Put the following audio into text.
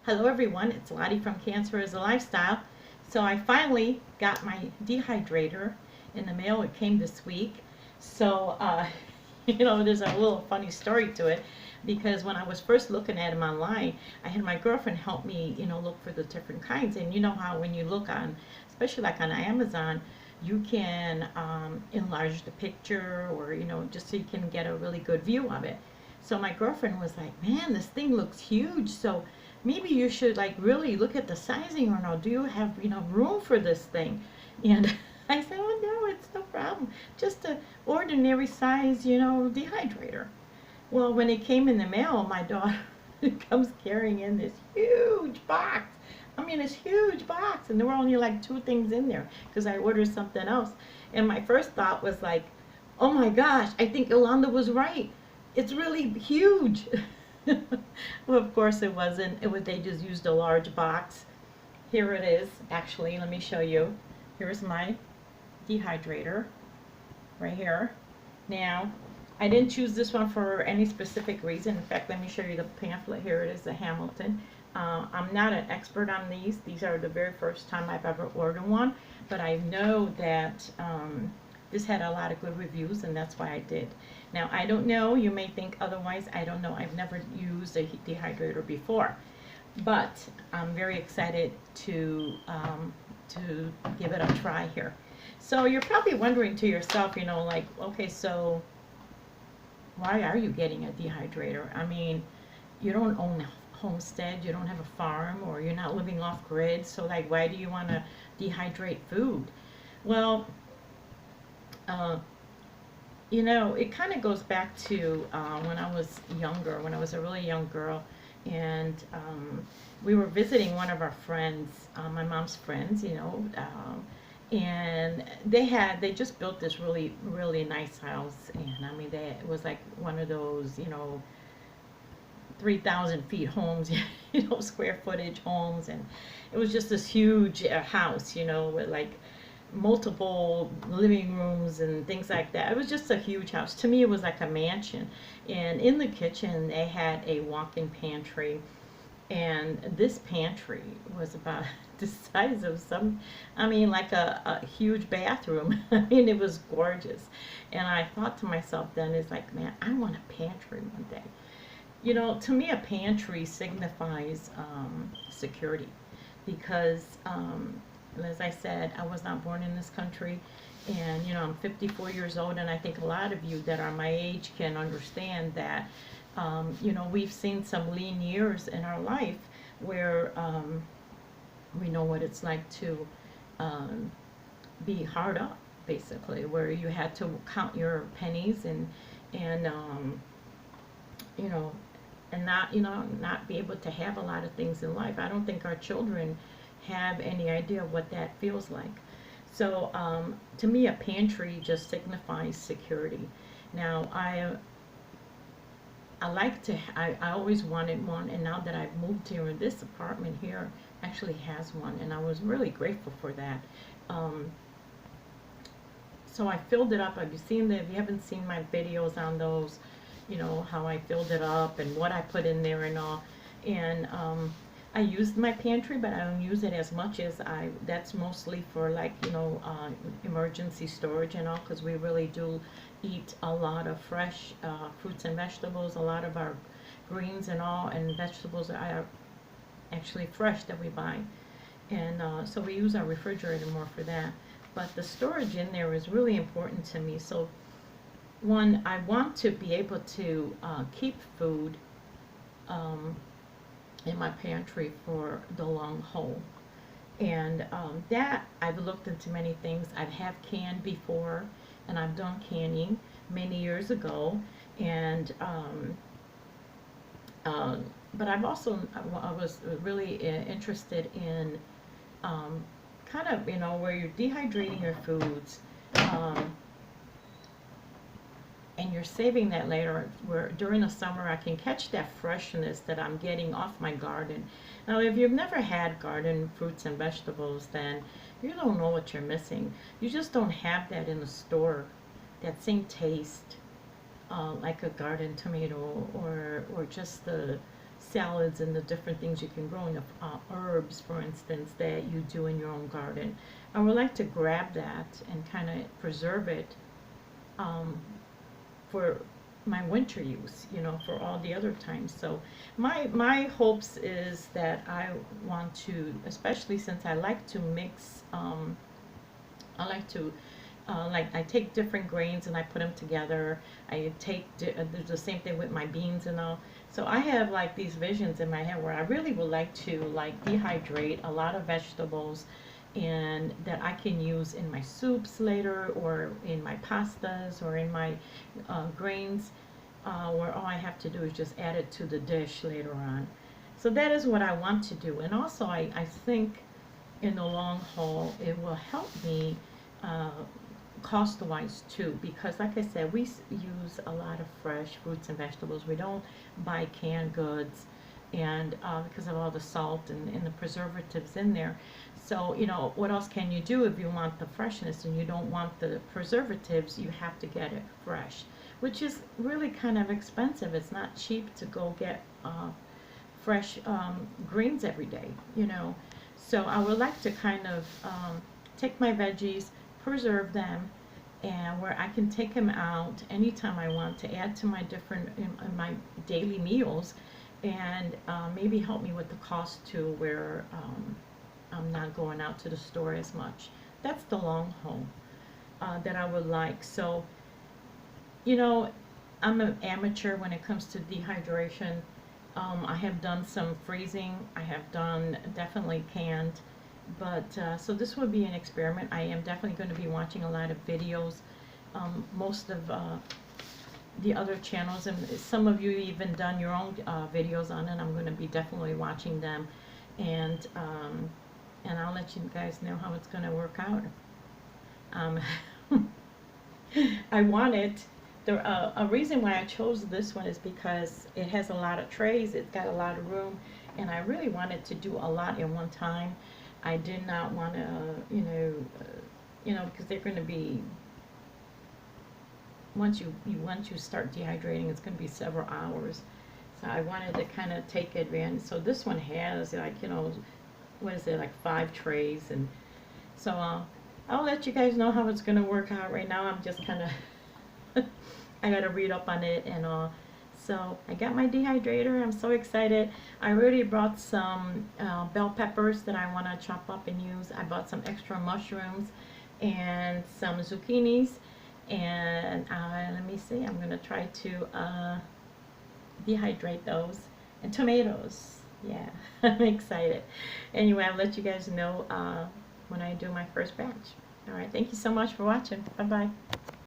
Hello everyone, it's Lottie from Cancer is a Lifestyle. So I finally got my dehydrator in the mail. It came this week. So, there's a little funny story to it because when I was first looking at them online, I had my girlfriend help me, look for the different kinds. And you know how when you look on, especially like on Amazon, you can enlarge the picture or, just so you can get a really good view of it. So my girlfriend was like, man, this thing looks huge. So maybe you should like really look at the sizing or no, do you have, room for this thing? And I said, oh no, it's no problem. Just a ordinary size, dehydrator. Well, when it came in the mail, my daughter comes carrying in this huge box. I mean, this huge box, and there were only like two things in there because I ordered something else. And my first thought was like, oh my gosh, I think Yolanda was right. It's really huge. Well, of course it wasn't. They just used a large box. Here it is. Actually, let me show you. Here's my dehydrator right here. Now, I didn't choose this one for any specific reason. In fact, let me show you the pamphlet. Here it is, the Hamilton. I'm not an expert on these. These are the very first time I've ever ordered one, but I know that this had a lot of good reviews, and that's why I did. Now, I don't know. You may think otherwise. I don't know. I've never used a dehydrator before, but I'm very excited to give it a try here. So you're probably wondering to yourself, like, okay, so why are you getting a dehydrator? I mean, you don't own a homestead, you don't have a farm, or you're not living off grid, so like, why do you want to dehydrate food? Well, it kind of goes back to when I was younger, when I was a really young girl, and we were visiting one of our friends, my mom's friends, and they just built this really, really nice house, and I mean, it was like one of those, 3,000 feet homes, square footage homes, and it was just this huge house, with like multiple living rooms and things like that. It was just a huge house. To me, it was like a mansion. And in the kitchen, they had a walk-in pantry. And this pantry was about the size of like a huge bathroom. I mean, it was gorgeous. And I thought to myself then, it's like, man, I want a pantry one day. To me, a pantry signifies security because as I said, I was not born in this country, and I'm 54 years old, and I think a lot of you that are my age can understand that we've seen some lean years in our life where we know what it's like to be hard up, basically, where you had to count your pennies and and not be able to have a lot of things in life. I don't think our children have any idea what that feels like. So to me, a pantry just signifies security. Now, I always wanted one, and now that I've moved here, and this apartment here actually has one, and I was really grateful for that. So I filled it up. If you haven't seen my videos on those, how I filled it up and what I put in there and all, and I used my pantry, but I don't use it as much as that's mostly for like, emergency storage and all, because we really do eat a lot of fresh fruits and vegetables. A lot of our greens and all and vegetables are actually fresh that we buy. And so we use our refrigerator more for that. But the storage in there is really important to me. So one, I want to be able to keep food in my pantry for the long haul. And that, I've looked into many things. I've have canned before, and I've done canning many years ago. And but I've also, I was really interested in kind of, where you're dehydrating your foods, and you're saving that later, where during the summer I can catch that freshness that I'm getting off my garden. Now, if you've never had garden fruits and vegetables, then you don't know what you're missing. You just don't have that in the store, that same taste, like a garden tomato, or just the salads and the different things you can grow in, herbs, for instance, that you do in your own garden. I would like to grab that and kind of preserve it um, for my winter use, you know, for all the other times. So my hopes is that I want to, especially since I like to mix, I like to like I take different grains and I put them together. I take the same thing with my beans and all. So I have like these visions in my head where I really would like to like dehydrate a lot of vegetables, and that I can use in my soups later, or in my pastas, or in my grains, where all I have to do is just add it to the dish later on. So that is what I want to do. And also I think in the long haul it will help me uh, cost-wise too, because like I said, we use a lot of fresh fruits and vegetables. We don't buy canned goods, and because of all the salt and the preservatives in there. So, you know, what else can you do if you want the freshness and you don't want the preservatives? You have to get it fresh, which is really kind of expensive. It's not cheap to go get fresh greens every day, you know. So I would like to kind of take my veggies, preserve them, and where I can take them out anytime I want to add to my different in my daily meals, and maybe help me with the cost too, where I'm not going out to the store as much. That's the long haul that I would like. So, you know, I'm an amateur when it comes to dehydration. I have done some freezing. I have done definitely canned. But so this would be an experiment. I am definitely going to be watching a lot of videos. Most of the other channels, and some of you even done your own videos on it. I'm going to be definitely watching them, and I'll let you guys know how it's going to work out. I wanted a reason why I chose this one is because it has a lot of trays. It's got a lot of room, and I really wanted to do a lot in one time. I did not want to, because they're going to be, once you start dehydrating, it's going to be several hours. So I wanted to kind of take advantage. So this one has like, what is it, like 5 trays, and so I'll let you guys know how it's going to work out. Right now I'm just kind of, I got to read up on it and all. So I got my dehydrator. I'm so excited. I already brought some bell peppers that I want to chop up and use. I bought some extra mushrooms and some zucchinis. And let me see, I'm going to try to dehydrate those. And tomatoes. Yeah, I'm excited. Anyway, I'll let you guys know when I do my first batch. All right, thank you so much for watching. Bye-bye.